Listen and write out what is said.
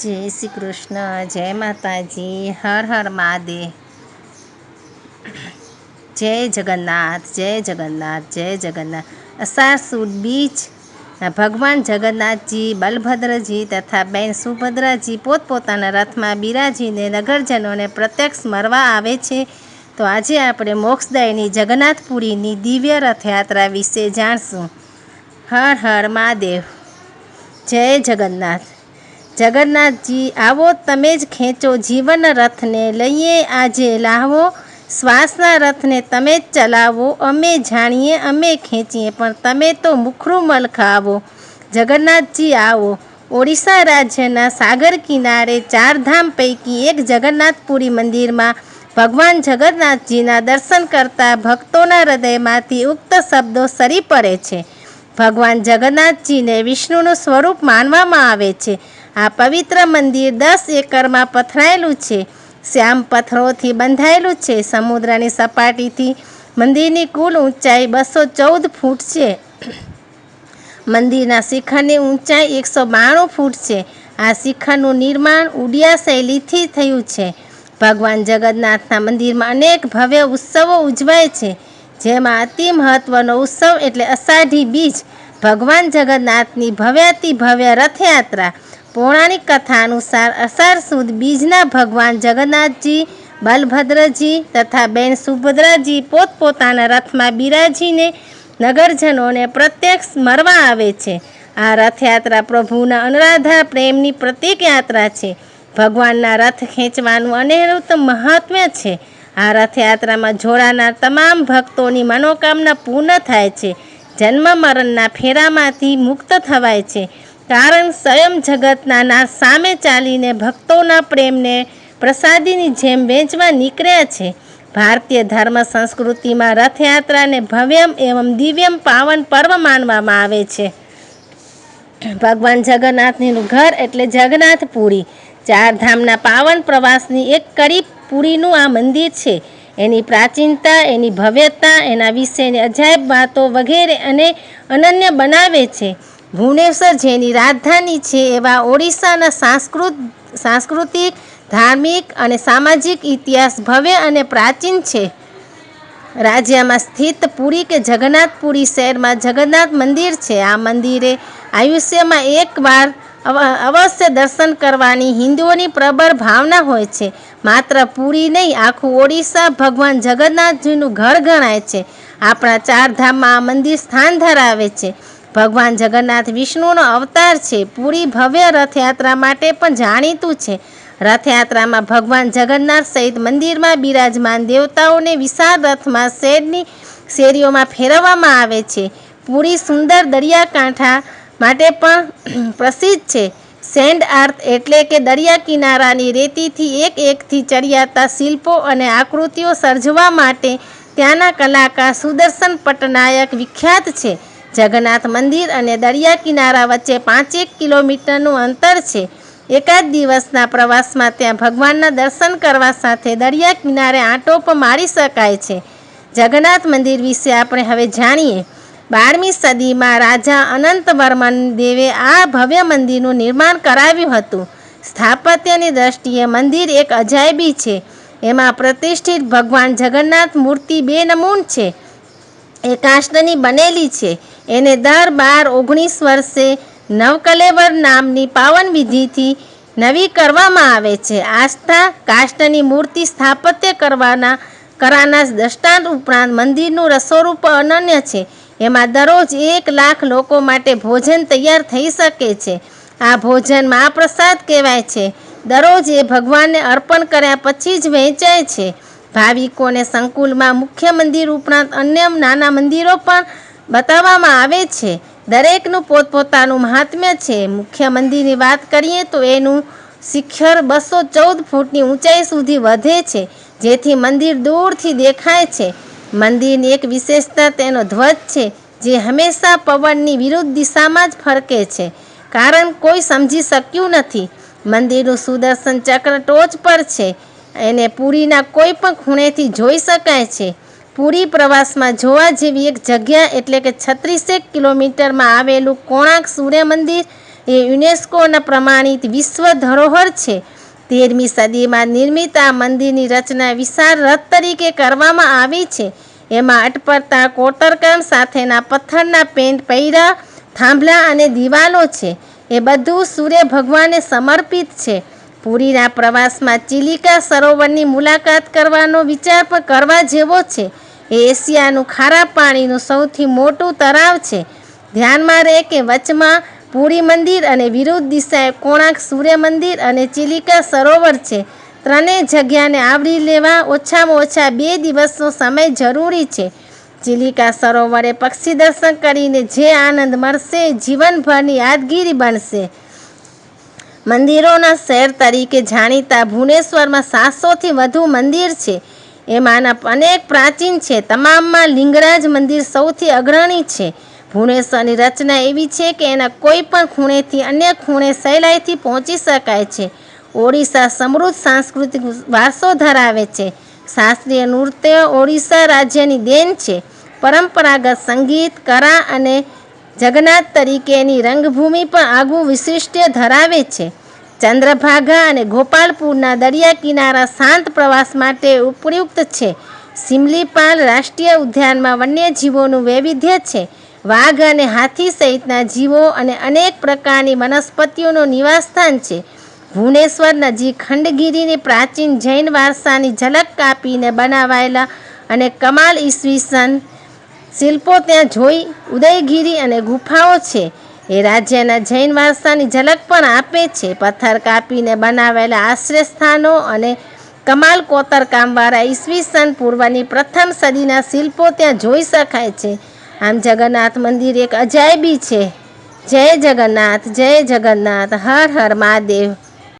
જય શ્રી કૃષ્ણ, જય માતાજી, હર હર મહાદેવ, જય જગન્નાથ, જય જગન્નાથ, જય જગન્નાથ। અષાઢ સુદ બીજ ભગવાન જગન્નાથજી, બલભદ્રજી તથા બેન સુભદ્રાજી પોતપોતાના રથમાં બિરાજીને નગરજનોને પ્રત્યક્ષ મળવા આવે છે। તો આજે આપણે મોક્ષદાયની જગન્નાથપુરીની દિવ્ય રથયાત્રા વિશે જાણશું। હર હર મહાદેવ, જય જગન્નાથ। જગન્નાથજી આવો તમે જ ખેંચો જીવન રથને, લઈએ આજે લાહવો, શ્વાસના રથને તમે જ ચલાવો। અમે જાણીએ અમે ખેંચીએ પણ તમે તો મુખરું મલ ખાવો। જગન્નાથજી આવો, ઓડિશા રાજ્યના સાગર કિનારે ચારધામ પૈકી એક જગન્નાથપુરી મંદિરમાં ભગવાન જગન્નાથજીના દર્શન કરતા ભક્તોના હૃદયમાંથી ઉક્ત શબ્દો સરી પડે છે। ભગવાન જગન્નાથજીને વિષ્ણુનું સ્વરૂપ માનવામાં આવે છે। આ પવિત્ર મંદિર 10 એકરમાં પથરાયેલું છે, શ્યામ પથ્થરોથી બંધાયેલું છે। સમુદ્રની સપાટીથી મંદિરની કુલ ઊંચાઈ 214 ફૂટ છે। મંદિરના શિખરની ઊંચાઈ 192 ફૂટ છે। આ શિખરનું નિર્માણ ઉડિયા શૈલીથી થયું છે। ભગવાન જગન્નાથના મંદિરમાં અનેક ભવ્ય ઉત્સવો ઉજવાય છે, જેમાં અતિ મહત્વનો ઉત્સવ એટલે અષાઢી બીજ, ભગવાન જગન્નાથની ભવ્યાતિ ભવ્ય રથયાત્રા। પૌરાણિક કથા અનુસાર અષાઢ સુદ બીજના ભગવાન જગન્નાથજી, બલભદ્રજી તથા બેન સુભદ્રાજી પોતપોતાના રથમાં બિરાજીને નગરજનોને પ્રત્યક્ષ મળવા આવે છે। આ રથયાત્રા પ્રભુના અનરાધાર પ્રેમની પ્રતીક યાત્રા છે। ભગવાનના રથ ખેંચવાનું અનેરું મહાત્મ્ય છે। આ રથયાત્રામાં જોડાનાર તમામ ભક્તોની મનોકામના પૂર્ણ થાય છે। જન્મ મરણના ફેરામાંથી મુક્ત થવાય છે, કારણ સ્વયં જગતના નાથ સામે ચાલીને ભક્તોના પ્રેમને પ્રસાદીની જેમ વહેંચવા નીકળ્યા છે। ભારતીય ધર્મ સંસ્કૃતિમાં રથયાત્રાને ભવ્યમ એવં દિવ્યમ પાવન પર્વ માનવામાં આવે છે। ભગવાન જગન્નાથનું ઘર એટલે જગન્નાથપુરી, ચારધામના પાવન પ્રવાસની એક કડી પુરીનું આ મંદિર છે। એની પ્રાચીનતા, એની ભવ્યતા, એના વિશેની અજાયબ વાતો વગેરે અને અનન્ય બનાવે છે। ભુવનેશ્વર જેની રાજધાની છે એવા ઓડિશાના સાંસ્કૃતિક, ધાર્મિક અને સામાજિક ઇતિહાસ ભવ્ય અને પ્રાચીન છે। રાજ્યમાં સ્થિત પુરી કે જગન્નાથપુરી શહેરમાં જગન્નાથ મંદિર છે। આ મંદિરે આયુષ્યમાં એકવાર અવશ્ય દર્શન કરવાની હિન્દુઓની પ્રબળ ભાવના હોય છે। માત્ર પુરી નહીં, આખું ઓડિશા ભગવાન જગન્નાથજીનું ઘર ગણાય છે। આપણા ચારધામમાં આ મંદિર સ્થાન ધરાવે છે। ભગવાન જગન્નાથ વિષ્ણુનો અવતાર છે। પુરી ભવ્ય રથયાત્રા માટે પણ જાણીતું છે। રથયાત્રામાં ભગવાન જગન્નાથ સહિત મંદિરમાં બિરાજમાન દેવતાઓને વિશાળ રથમાં શેરીઓમાં ફેરવવામાં આવે છે। પુરી સુંદર દરિયાકાંઠા માટે પણ પ્રસિદ્ધ છે। સેન્ડ આર્ટ એટલે કે દરિયા કિનારાની રેતીથી એકથી ચડિયાતા શિલ્પો અને આકૃતિઓ સર્જવા માટે ત્યાંના કલાકાર સુદર્શન પટનાયક વિખ્યાત છે। જગન્નાથ મંદિર અને દરિયા કિનારા વચ્ચે 5 કિલોમીટરનું અંતર છે। એકાદ દિવસના પ્રવાસમાં ત્યાં ભગવાનના દર્શન કરવા સાથે દરિયા કિનારે આંટો પણ મારી શકાય છે। જગન્નાથ મંદિર વિશે આપણે હવે જાણીએ। 12મી સદીમાં રાજા અનંતવર્મન દેવે આ ભવ્ય મંદિરનું નિર્માણ કરાવ્યું હતું। સ્થાપત્યની દ્રષ્ટિએ મંદિર એક અજાયબી છે। એમાં પ્રતિષ્ઠિત ભગવાન જગન્નાથ મૂર્તિ 2 નમૂન છે। એ કાષ્ઠની બનેલી છે। એને દર 12-19 વર્ષે નવકલેબર નામની પાવન વિધિથી નવી કરવામાં આવે છે। આસ્થા કાષ્ઠની મૂર્તિ સ્થાપત્ય કરાના દ્રષ્ટાંત ઉપરાંત મંદિરનું રસોડું પણ અનન્ય છે। એમાં દરરોજ 1 લાખ લોકો માટે ભોજન તૈયાર થઈ શકે છે। આ ભોજન મહાપ્રસાદ કહેવાય છે। દરરોજ એ ભગવાનને અર્પણ કર્યા પછી જ વહેંચાય છે। ભાવિકોને સંકુલમાં મુખ્ય મંદિર ઉપરાંત અન્ય નાના મંદિરો પણ બતાવવામાં આવે છે। દરેકનું પોતપોતાનું મહાત્મ્ય છે। મુખ્ય મંદિરની વાત કરીએ તો એનું શિખર 214 ફૂટની ઊંચાઈ સુધી વધે છે, જેથી મંદિર દૂરથી દેખાય છે। મંદિરની એક વિશેષતા તેનો ધ્વજ છે, જે હંમેશા પવનની વિરુદ્ધ દિશામાં જ ફરકે છે, કારણ કોઈ સમજી શક્યું નથી। મંદિરનું સુદર્શન ચક્ર ટોચ પર છે। એને પુરીના કોઈ પણ ખૂણેથી જોઈ શકાય છે। પુરી પ્રવાસમાં જોવા જેવી એક જગ્યા એટલે કે 36 કિલોમીટરમાં આવેલું કોણાર્ક સૂર્ય મંદિર એ યુનેસ્કોના પ્રમાણિત વિશ્વ ધરોહર છે. 13મી સદીમાં નિર્મિત આ મંદિરની રચના વિશાળ રથ તરીકે કરવામાં આવી છે. એમાં અટપટા કોતરકામ સાથેના પથ્થરના પેન્ટ પૈડા, થાંભલા અને દિવાલો છે. એ બધું સૂર્ય ભગવાનને સમર્પિત છે. પુરીના પ્રવાસમાં ચિલિકા સરોવરની મુલાકાત કરવાનો વિચાર પણ કરવા જેવો છે. એ એશિયાનું ખારા પાણીનું સૌથી મોટું તળાવ છે. ધ્યાનમાં રહે કે વચમાં પુરી મંદિર અને વિરુદ્ધ દિશાએ કોણાર્ક સૂર્ય મંદિર અને ચિલિકા સરોવર છે. ત્રણેય જગ્યાને આવરી લેવા ઓછામાં ઓછા 2 દિવસનો સમય જરૂરી છે. ચિલિકા સરોવરે પક્ષી દર્શન કરીને જે આનંદ મળશે એ જીવનભરની યાદગીરી બનશે. મંદિરોના શહેર તરીકે જાણીતા ભુવનેશ્વરમાં 700થી વધુ મંદિર છે. એમાંના અનેક પ્રાચીન છે. તમામમાં લિંગરાજ મંદિર સૌથી અગ્રણી છે. ભુવનેશ્વરની રચના એવી છે કે એના કોઈ પણ ખૂણેથી અન્ય ખૂણે સહેલાઈથી પહોંચી શકાય છે. ઓડિશા સમૃદ્ધ સાંસ્કૃતિક વારસો ધરાવે છે. શાસ્ત્રીય નૃત્ય ઓડિશા રાજ્યની દેન છે. પરંપરાગત સંગીત, કળા અને જગન્નાથ તરીકેની રંગભૂમિ પણ આગવું વૈશિષ્ટ્ય ધરાવે છે. ચંદ્રભાગા અને ગોપાલપુરના દરિયા કિનારા શાંત પ્રવાસ માટે ઉપયુક્ત છે. સિમલીપાલ રાષ્ટ્રીય ઉદ્યાનમાં વન્યજીવોનું વૈવિધ્ય છે. વાઘ અને હાથી સહિતના જીવો અને અનેક પ્રકારની વનસ્પતિઓનું નિવાસસ્થાન છે. ભુવનેશ્વર નજીક ખંડગીરીની પ્રાચીન જૈન વારસાની ઝલક કાપીને બનાવાયેલા અને કમાલ ઈસવીસન શિલ્પો ત્યાં જોઈ. ઉદયગીરી અને ગુફાઓ છે. એ રાજ્યના જૈન વારસાની ઝલક પણ આપે છે. પથ્થર કાપીને બનાવેલા આશ્રયસ્થાનો અને કમાલ કોતરકામવાળા ઈસવીસન પૂર્વની પ્રથમ સદીના શિલ્પો ત્યાં જોઈ શકાય છે. આમ જગન્નાથ મંદિર એક અજાયબી છે. જય જગન્નાથ, જય જગન્નાથ, હર હર મહાદેવ.